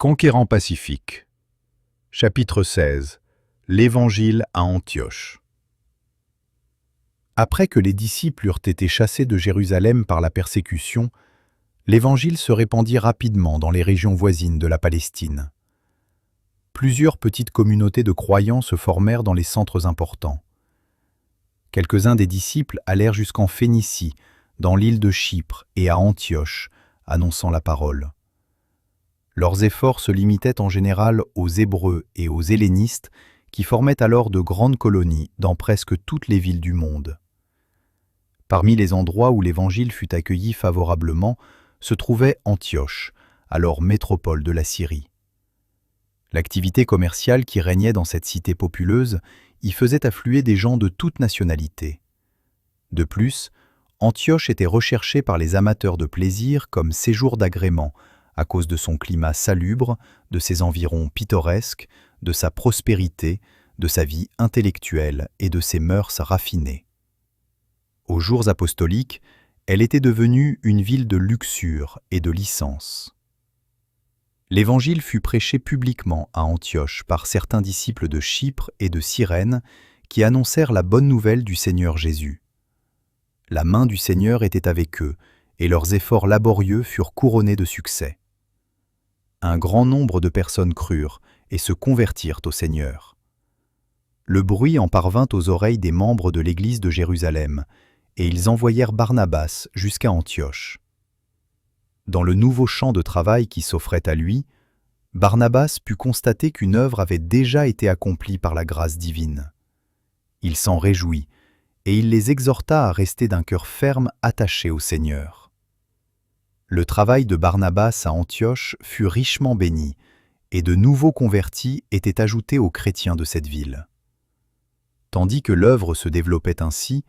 Conquérant pacifique. Chapitre 16. L'Évangile à Antioche. Après que les disciples eurent été chassés de Jérusalem par la persécution, l'Évangile se répandit rapidement dans les régions voisines de la Palestine. Plusieurs petites communautés de croyants se formèrent dans les centres importants. Quelques-uns des disciples allèrent jusqu'en Phénicie, dans l'île de Chypre et à Antioche, annonçant la parole. Leurs efforts se limitaient en général aux Hébreux et aux Hellénistes qui formaient alors de grandes colonies dans presque toutes les villes du monde. Parmi les endroits où l'Évangile fut accueilli favorablement se trouvait Antioche, alors métropole de la Syrie. L'activité commerciale qui régnait dans cette cité populeuse y faisait affluer des gens de toutes nationalités. De plus, Antioche était recherchée par les amateurs de plaisir comme séjour d'agrément, à cause de son climat salubre, de ses environs pittoresques, de sa prospérité, de sa vie intellectuelle et de ses mœurs raffinées. Aux jours apostoliques, elle était devenue une ville de luxure et de licence. L'Évangile fut prêché publiquement à Antioche par certains disciples de Chypre et de Cyrène qui annoncèrent la bonne nouvelle du Seigneur Jésus. La main du Seigneur était avec eux et leurs efforts laborieux furent couronnés de succès. Un grand nombre de personnes crurent et se convertirent au Seigneur. Le bruit en parvint aux oreilles des membres de l'Église de Jérusalem, et ils envoyèrent Barnabas jusqu'à Antioche. Dans le nouveau champ de travail qui s'offrait à lui, Barnabas put constater qu'une œuvre avait déjà été accomplie par la grâce divine. Il s'en réjouit, et il les exhorta à rester d'un cœur ferme attaché au Seigneur. Le travail de Barnabas à Antioche fut richement béni, et de nouveaux convertis étaient ajoutés aux chrétiens de cette ville. Tandis que l'œuvre se développait ainsi,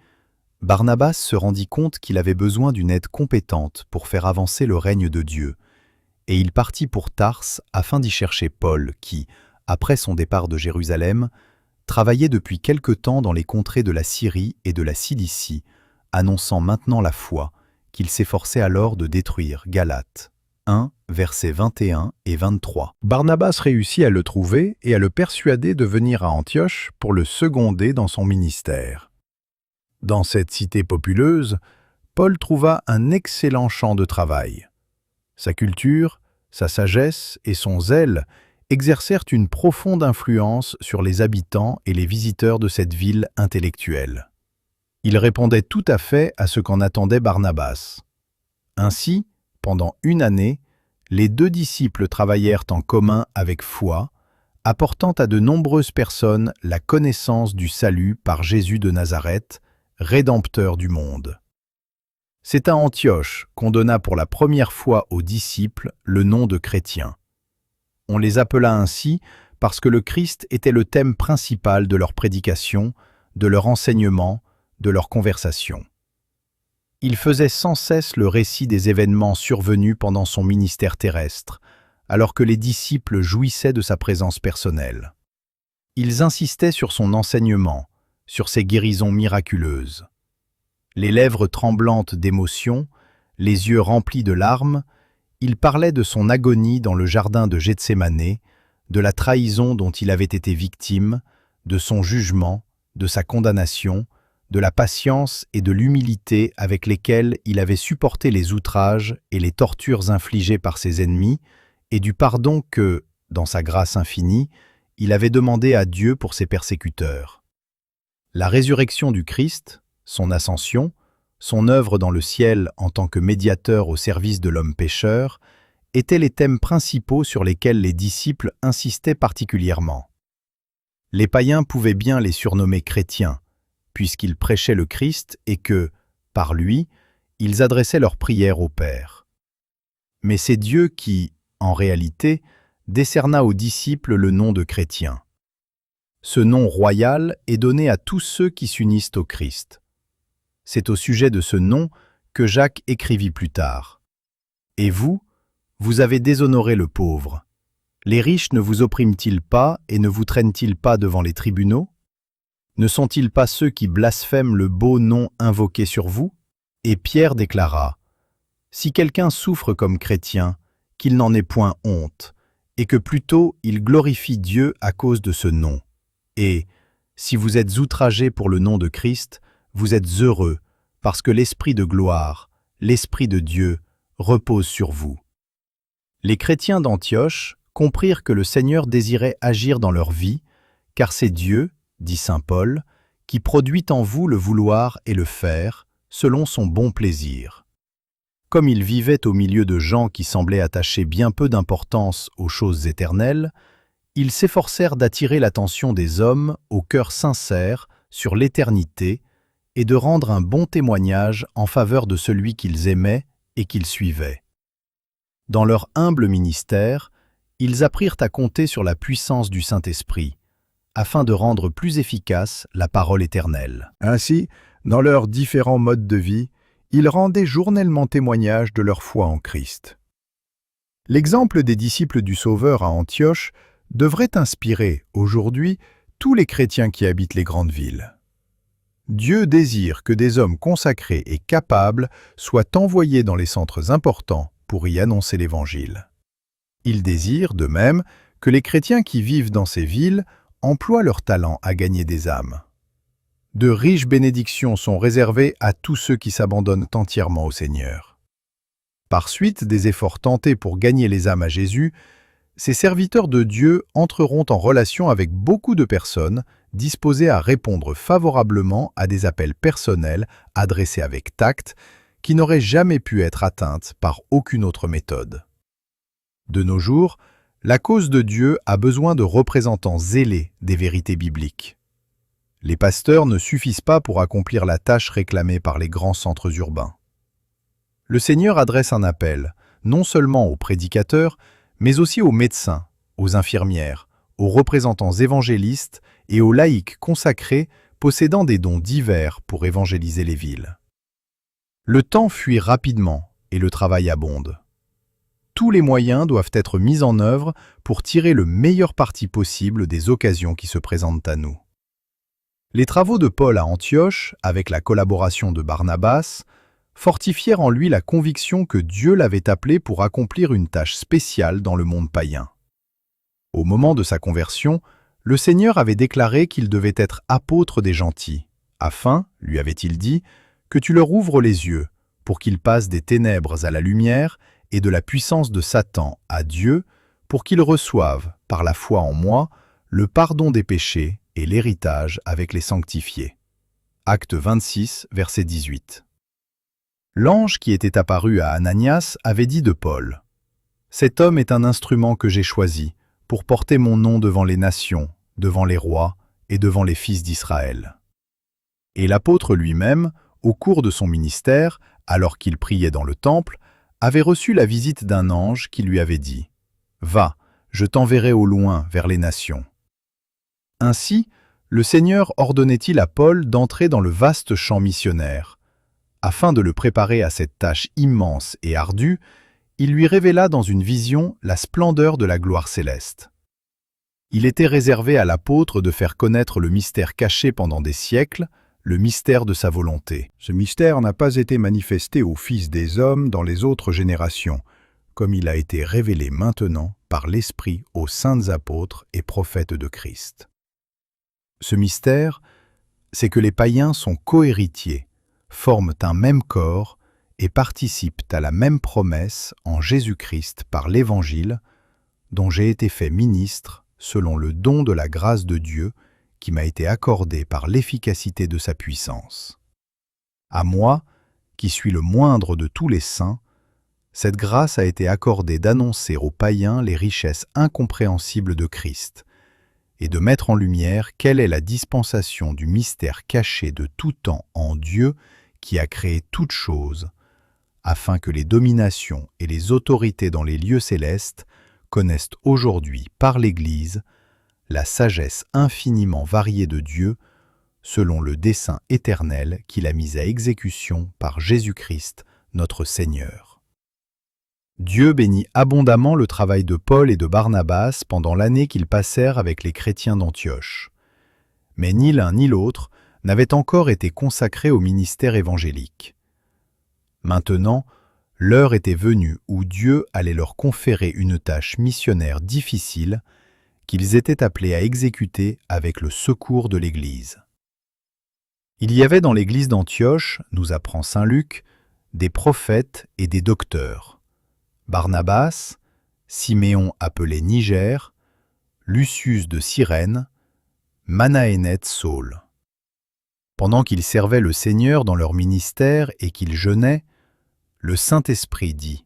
Barnabas se rendit compte qu'il avait besoin d'une aide compétente pour faire avancer le règne de Dieu, et il partit pour Tarse afin d'y chercher Paul qui, après son départ de Jérusalem, travaillait depuis quelque temps dans les contrées de la Syrie et de la Cilicie, annonçant maintenant la foi, qu'il s'efforçait alors de détruire. Galates 1, versets 21 et 23. Barnabas réussit à le trouver et à le persuader de venir à Antioche pour le seconder dans son ministère. Dans cette cité populeuse, Paul trouva un excellent champ de travail. Sa culture, sa sagesse et son zèle exercèrent une profonde influence sur les habitants et les visiteurs de cette ville intellectuelle. Il répondait tout à fait à ce qu'en attendait Barnabas. Ainsi, pendant une année, les deux disciples travaillèrent en commun avec foi, apportant à de nombreuses personnes la connaissance du salut par Jésus de Nazareth, Rédempteur du monde. C'est à Antioche qu'on donna pour la première fois aux disciples le nom de chrétiens. On les appela ainsi parce que le Christ était le thème principal de leur prédication, de leur enseignement, de leur conversation. Il faisait sans cesse le récit des événements survenus pendant son ministère terrestre, alors que les disciples jouissaient de sa présence personnelle. Ils insistaient sur son enseignement, sur ses guérisons miraculeuses. Les lèvres tremblantes d'émotion, les yeux remplis de larmes, il parlait de son agonie dans le jardin de Gethsémanée, de la trahison dont il avait été victime, de son jugement, de sa condamnation, de la patience et de l'humilité avec lesquelles il avait supporté les outrages et les tortures infligées par ses ennemis, et du pardon que, dans sa grâce infinie, il avait demandé à Dieu pour ses persécuteurs. La résurrection du Christ, son ascension, son œuvre dans le ciel en tant que médiateur au service de l'homme pécheur, étaient les thèmes principaux sur lesquels les disciples insistaient particulièrement. Les païens pouvaient bien les surnommer chrétiens, puisqu'ils prêchaient le Christ et que, par lui, ils adressaient leurs prières au Père. Mais c'est Dieu qui, en réalité, décerna aux disciples le nom de chrétiens. Ce nom royal est donné à tous ceux qui s'unissent au Christ. C'est au sujet de ce nom que Jacques écrivit plus tard. « Et vous, vous avez déshonoré le pauvre. Les riches ne vous oppriment-ils pas et ne vous traînent-ils pas devant les tribunaux? Ne sont-ils pas ceux qui blasphèment le beau nom invoqué sur vous ?» Et Pierre déclara « Si quelqu'un souffre comme chrétien, qu'il n'en ait point honte, et que plutôt ils glorifient Dieu à cause de ce nom. Et, si vous êtes outragés pour le nom de Christ, vous êtes heureux, parce que l'Esprit de gloire, l'Esprit de Dieu, repose sur vous. Les chrétiens d'Antioche comprirent que le Seigneur désirait agir dans leur vie, car c'est Dieu, dit saint Paul, qui produit en vous le vouloir et le faire, selon son bon plaisir. Comme ils vivaient au milieu de gens qui semblaient attacher bien peu d'importance aux choses éternelles, ils s'efforcèrent d'attirer l'attention des hommes au cœur sincère sur l'éternité et de rendre un bon témoignage en faveur de celui qu'ils aimaient et qu'ils suivaient. Dans leur humble ministère, ils apprirent à compter sur la puissance du Saint-Esprit, afin de rendre plus efficace la parole éternelle. Ainsi, dans leurs différents modes de vie, ils rendaient journellement témoignage de leur foi en Christ. L'exemple des disciples du Sauveur à Antioche devrait inspirer, aujourd'hui, tous les chrétiens qui habitent les grandes villes. Dieu désire que des hommes consacrés et capables soient envoyés dans les centres importants pour y annoncer l'Évangile. Il désire, de même, que les chrétiens qui vivent dans ces villes emploient leur talent à gagner des âmes. De riches bénédictions sont réservées à tous ceux qui s'abandonnent entièrement au Seigneur. Par suite des efforts tentés pour gagner les âmes à Jésus, ces serviteurs de Dieu entreront en relation avec beaucoup de personnes disposées à répondre favorablement à des appels personnels adressés avec tact, qui n'auraient jamais pu être atteintes par aucune autre méthode. De nos jours, la cause de Dieu a besoin de représentants zélés des vérités bibliques. Les pasteurs ne suffisent pas pour accomplir la tâche réclamée par les grands centres urbains. Le Seigneur adresse un appel, non seulement aux prédicateurs, mais aussi aux médecins, aux infirmières, aux représentants évangélistes et aux laïcs consacrés possédant des dons divers pour évangéliser les villes. Le temps fuit rapidement et le travail abonde. Tous les moyens doivent être mis en œuvre pour tirer le meilleur parti possible des occasions qui se présentent à nous. Les travaux de Paul à Antioche, avec la collaboration de Barnabas, fortifièrent en lui la conviction que Dieu l'avait appelé pour accomplir une tâche spéciale dans le monde païen. Au moment de sa conversion, le Seigneur avait déclaré qu'il devait être apôtre des gentils, afin, lui avait-il dit, que tu leur ouvres les yeux, pour qu'ils passent des ténèbres à la lumière et de la puissance de Satan à Dieu, pour qu'ils reçoivent, par la foi en moi, le pardon des péchés et l'héritage avec les sanctifiés. Acte 26, verset 18. L'ange qui était apparu à Ananias avait dit de Paul : « Cet homme est un instrument que j'ai choisi pour porter mon nom devant les nations, devant les rois et devant les fils d'Israël. » Et l'apôtre lui-même, au cours de son ministère, alors qu'il priait dans le temple, avait reçu la visite d'un ange qui lui avait dit : « Va, je t'enverrai au loin vers les nations. » Ainsi, le Seigneur ordonnait-il à Paul d'entrer dans le vaste champ missionnaire. Afin de le préparer à cette tâche immense et ardue, il lui révéla dans une vision la splendeur de la gloire céleste. Il était réservé à l'apôtre de faire connaître le mystère caché pendant des siècles, le mystère de sa volonté. Ce mystère n'a pas été manifesté aux fils des hommes dans les autres générations, comme il a été révélé maintenant par l'Esprit aux saints apôtres et prophètes de Christ. Ce mystère, c'est que les païens sont cohéritiers, forment un même corps et participent à la même promesse en Jésus-Christ par l'Évangile, dont j'ai été fait ministre selon le don de la grâce de Dieu qui m'a été accordé par l'efficacité de sa puissance. À moi, qui suis le moindre de tous les saints, cette grâce a été accordée d'annoncer aux païens les richesses incompréhensibles de Christ, et de mettre en lumière quelle est la dispensation du mystère caché de tout temps en Dieu qui a créé toutes choses, afin que les dominations et les autorités dans les lieux célestes connaissent aujourd'hui par l'Église la sagesse infiniment variée de Dieu, selon le dessein éternel qu'il a mis à exécution par Jésus-Christ, notre Seigneur. Dieu bénit abondamment le travail de Paul et de Barnabas pendant l'année qu'ils passèrent avec les chrétiens d'Antioche. Mais ni l'un ni l'autre n'avaient encore été consacrés au ministère évangélique. Maintenant, L'heure était venue où Dieu allait leur conférer une tâche missionnaire difficile qu'ils étaient appelés à exécuter avec le secours de l'Église. Il y avait dans l'Église d'Antioche, nous apprend saint Luc, des prophètes et des docteurs. Barnabas, Siméon appelé Niger, Lucius de Cyrène, Manahénète Saul. Pendant qu'ils servaient le Seigneur dans leur ministère et qu'ils jeûnaient, le Saint-Esprit dit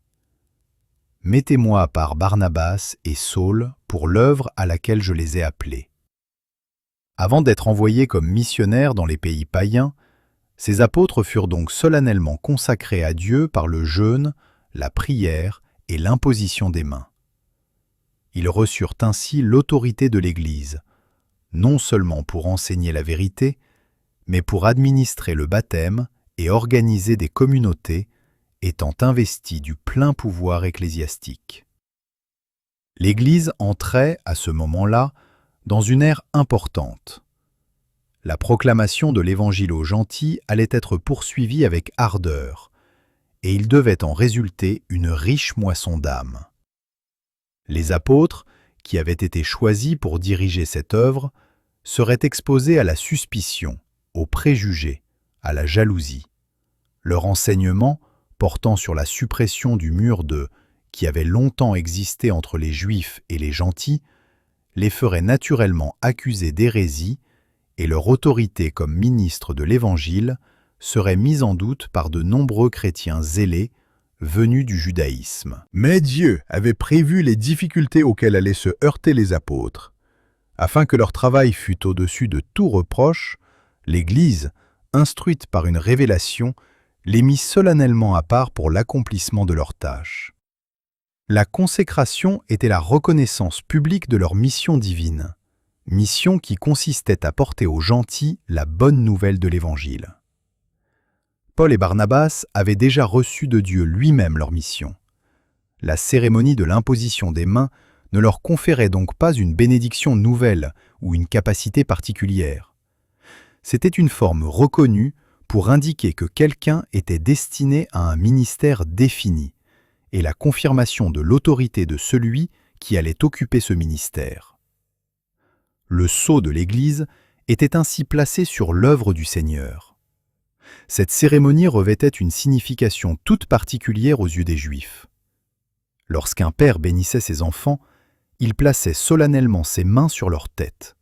« Mettez-moi à part Barnabas et Saul pour l'œuvre à laquelle je les ai appelés. » Avant d'être envoyés comme missionnaires dans les pays païens, ces apôtres furent donc solennellement consacrés à Dieu par le jeûne, la prière et l'imposition des mains. Ils reçurent ainsi l'autorité de l'Église, non seulement pour enseigner la vérité, mais pour administrer le baptême et organiser des communautés étant investis du plein pouvoir ecclésiastique. L'Église entrait, à ce moment-là, dans une ère importante. La proclamation de l'Évangile aux gentils allait être poursuivie avec ardeur, et il devait en résulter une riche moisson d'âmes. Les apôtres, qui avaient été choisis pour diriger cette œuvre, seraient exposés à la suspicion, aux préjugés, à la jalousie. Leur enseignement, portant sur la suppression du mur qui avait longtemps existé entre les Juifs et les gentils, les ferait naturellement accuser d'hérésie et leur autorité comme ministre de l'Évangile serait mise en doute par de nombreux chrétiens zélés venus du judaïsme. Mais Dieu avait prévu les difficultés auxquelles allaient se heurter les apôtres. Afin que leur travail fût au-dessus de tout reproche, l'Église, instruite par une révélation, les mit solennellement à part pour l'accomplissement de leur tâche. La consécration était la reconnaissance publique de leur mission divine, mission qui consistait à porter aux gentils la bonne nouvelle de l'Évangile. Paul et Barnabas avaient déjà reçu de Dieu lui-même leur mission. La cérémonie de l'imposition des mains ne leur conférait donc pas une bénédiction nouvelle ou une capacité particulière. C'était une forme reconnue pour indiquer que quelqu'un était destiné à un ministère défini et la confirmation de l'autorité de celui qui allait occuper ce ministère. Le sceau de l'Église était ainsi placé sur l'œuvre du Seigneur. Cette cérémonie revêtait une signification toute particulière aux yeux des Juifs. Lorsqu'un père bénissait ses enfants, il plaçait solennellement ses mains sur leur tête.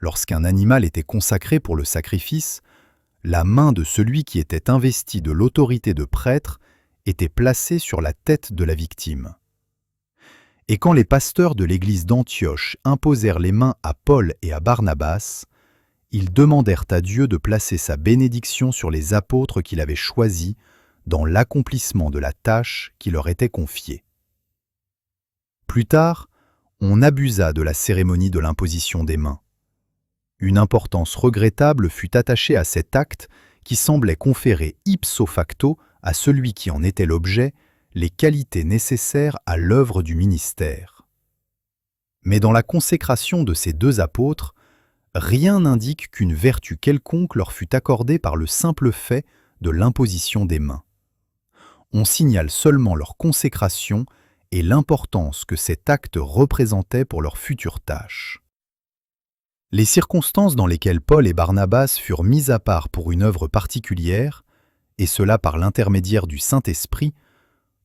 Lorsqu'un animal était consacré pour le sacrifice, la main de celui qui était investi de l'autorité de prêtre était placée sur la tête de la victime. Et quand les pasteurs de l'église d'Antioche imposèrent les mains à Paul et à Barnabas, ils demandèrent à Dieu de placer sa bénédiction sur les apôtres qu'il avait choisis dans l'accomplissement de la tâche qui leur était confiée. Plus tard, on abusa de la cérémonie de l'imposition des mains. Une importance regrettable fut attachée à cet acte qui semblait conférer ipso facto à celui qui en était l'objet les qualités nécessaires à l'œuvre du ministère. Mais dans la consécration de ces deux apôtres, rien n'indique qu'une vertu quelconque leur fut accordée par le simple fait de l'imposition des mains. On signale seulement leur consécration et l'importance que cet acte représentait pour leur future tâche. Les circonstances dans lesquelles Paul et Barnabas furent mis à part pour une œuvre particulière, et cela par l'intermédiaire du Saint-Esprit,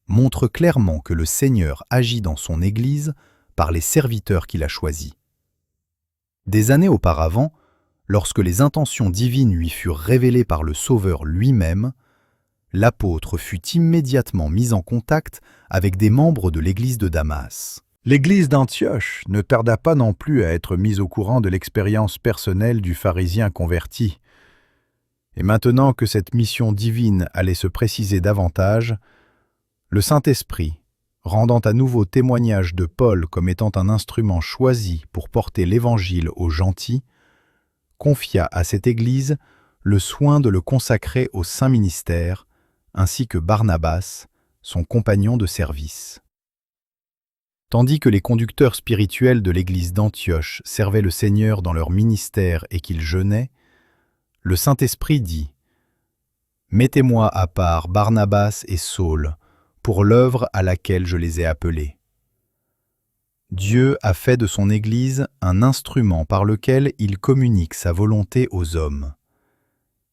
montrent clairement que le Seigneur agit dans son Église par les serviteurs qu'il a choisis. Des années auparavant, lorsque les intentions divines lui furent révélées par le Sauveur lui-même, l'apôtre fut immédiatement mis en contact avec des membres de l'église de Damas. L'église d'Antioche ne tarda pas non plus à être mise au courant de l'expérience personnelle du pharisien converti. Et maintenant que cette mission divine allait se préciser davantage, le Saint-Esprit, rendant à nouveau témoignage de Paul comme étant un instrument choisi pour porter l'Évangile aux gentils, confia à cette Église le soin de le consacrer au saint ministère, ainsi que Barnabas, son compagnon de service. Tandis que les conducteurs spirituels de l'église d'Antioche servaient le Seigneur dans leur ministère et qu'ils jeûnaient, le Saint-Esprit dit « Mettez-moi à part Barnabas et Saul pour l'œuvre à laquelle je les ai appelés. Dieu a fait de son Église un instrument par lequel il communique sa volonté aux hommes.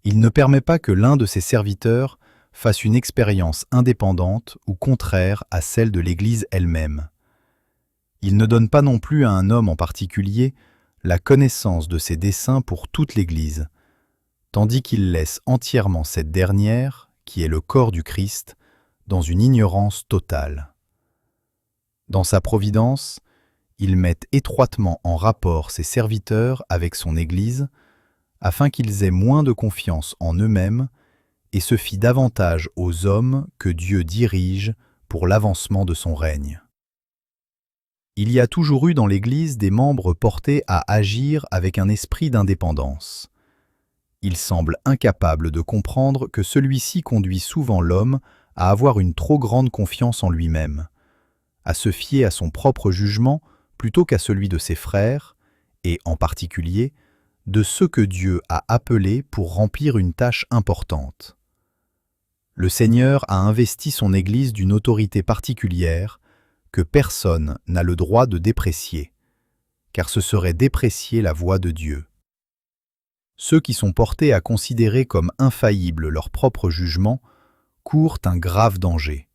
Il ne permet pas que l'un de ses serviteurs fasse une expérience indépendante ou contraire à celle de l'Église elle-même. Il ne donne pas non plus à un homme en particulier la connaissance de ses desseins pour toute l'Église, tandis qu'il laisse entièrement cette dernière, qui est le corps du Christ, dans une ignorance totale. Dans sa providence, il met étroitement en rapport ses serviteurs avec son Église, afin qu'ils aient moins de confiance en eux-mêmes et se fient davantage aux hommes que Dieu dirige pour l'avancement de son règne. Il y a toujours eu dans l'Église des membres portés à agir avec un esprit d'indépendance. Ils semblent incapables de comprendre que celui-ci conduit souvent l'homme à avoir une trop grande confiance en lui-même, à se fier à son propre jugement plutôt qu'à celui de ses frères, et en particulier, de ceux que Dieu a appelés pour remplir une tâche importante. Le Seigneur a investi son Église d'une autorité particulière que personne n'a le droit de déprécier, car ce serait déprécier la voix de Dieu. Ceux qui sont portés à considérer comme infaillibles leur propre jugement courent un grave danger.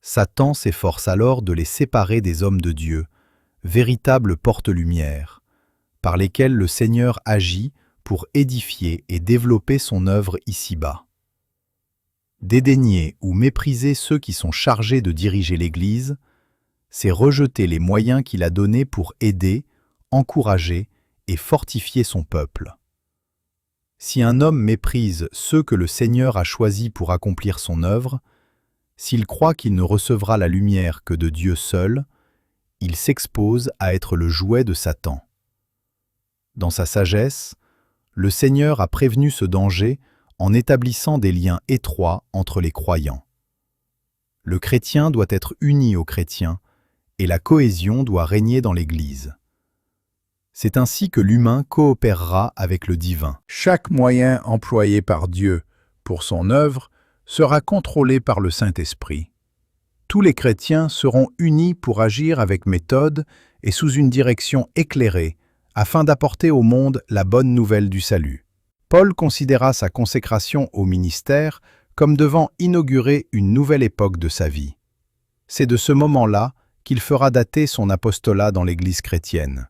Satan s'efforce alors de les séparer des hommes de Dieu, véritables porte-lumière, par lesquels le Seigneur agit pour édifier et développer son œuvre ici-bas. Dédaigner ou mépriser ceux qui sont chargés de diriger l'Église, c'est rejeter les moyens qu'il a donnés pour aider, encourager et fortifier son peuple. Si un homme méprise ceux que le Seigneur a choisis pour accomplir son œuvre, s'il croit qu'il ne recevra la lumière que de Dieu seul, il s'expose à être le jouet de Satan. Dans sa sagesse, le Seigneur a prévenu ce danger en établissant des liens étroits entre les croyants. Le chrétien doit être uni aux chrétiens et la cohésion doit régner dans l'Église. C'est ainsi que l'humain coopérera avec le divin. Chaque moyen employé par Dieu pour son œuvre sera contrôlé par le Saint-Esprit. Tous les chrétiens seront unis pour agir avec méthode et sous une direction éclairée afin d'apporter au monde la bonne nouvelle du salut. Paul considéra sa consécration au ministère comme devant inaugurer une nouvelle époque de sa vie. C'est de ce moment-là qu'il fera dater son apostolat dans l'Église chrétienne.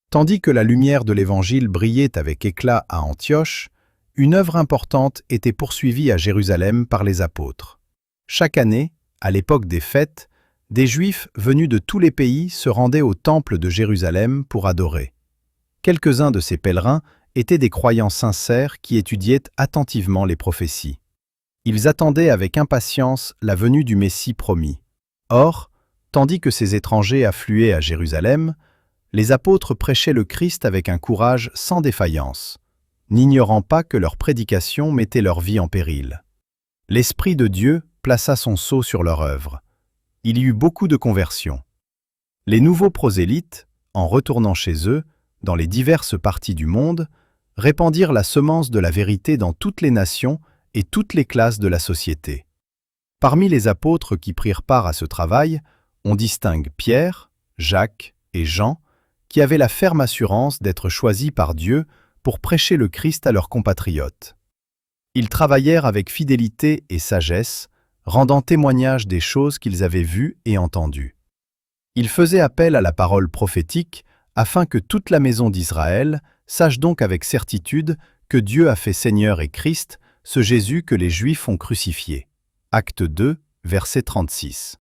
Tandis que la lumière de l'Évangile brillait avec éclat à Antioche, une œuvre importante était poursuivie à Jérusalem par les apôtres. Chaque année, à l'époque des fêtes, des Juifs venus de tous les pays se rendaient au temple de Jérusalem pour adorer. Quelques-uns de ces pèlerins étaient des croyants sincères qui étudiaient attentivement les prophéties. Ils attendaient avec impatience la venue du Messie promis. Or, tandis que ces étrangers affluaient à Jérusalem, les apôtres prêchaient le Christ avec un courage sans défaillance, n'ignorant pas que leur prédication mettait leur vie en péril. L'Esprit de Dieu plaça son sceau sur leur œuvre. Il y eut beaucoup de conversions. Les nouveaux prosélytes, en retournant chez eux, dans les diverses parties du monde, répandirent la semence de la vérité dans toutes les nations et toutes les classes de la société. Parmi les apôtres qui prirent part à ce travail, on distingue Pierre, Jacques et Jean, qui avaient la ferme assurance d'être choisis par Dieu pour prêcher le Christ à leurs compatriotes. Ils travaillèrent avec fidélité et sagesse, rendant témoignage des choses qu'ils avaient vues et entendues. Ils faisaient appel à la parole prophétique afin que toute la maison d'Israël sache donc avec certitude que Dieu a fait Seigneur et Christ, ce Jésus que les Juifs ont crucifié. Acte 2, verset 36.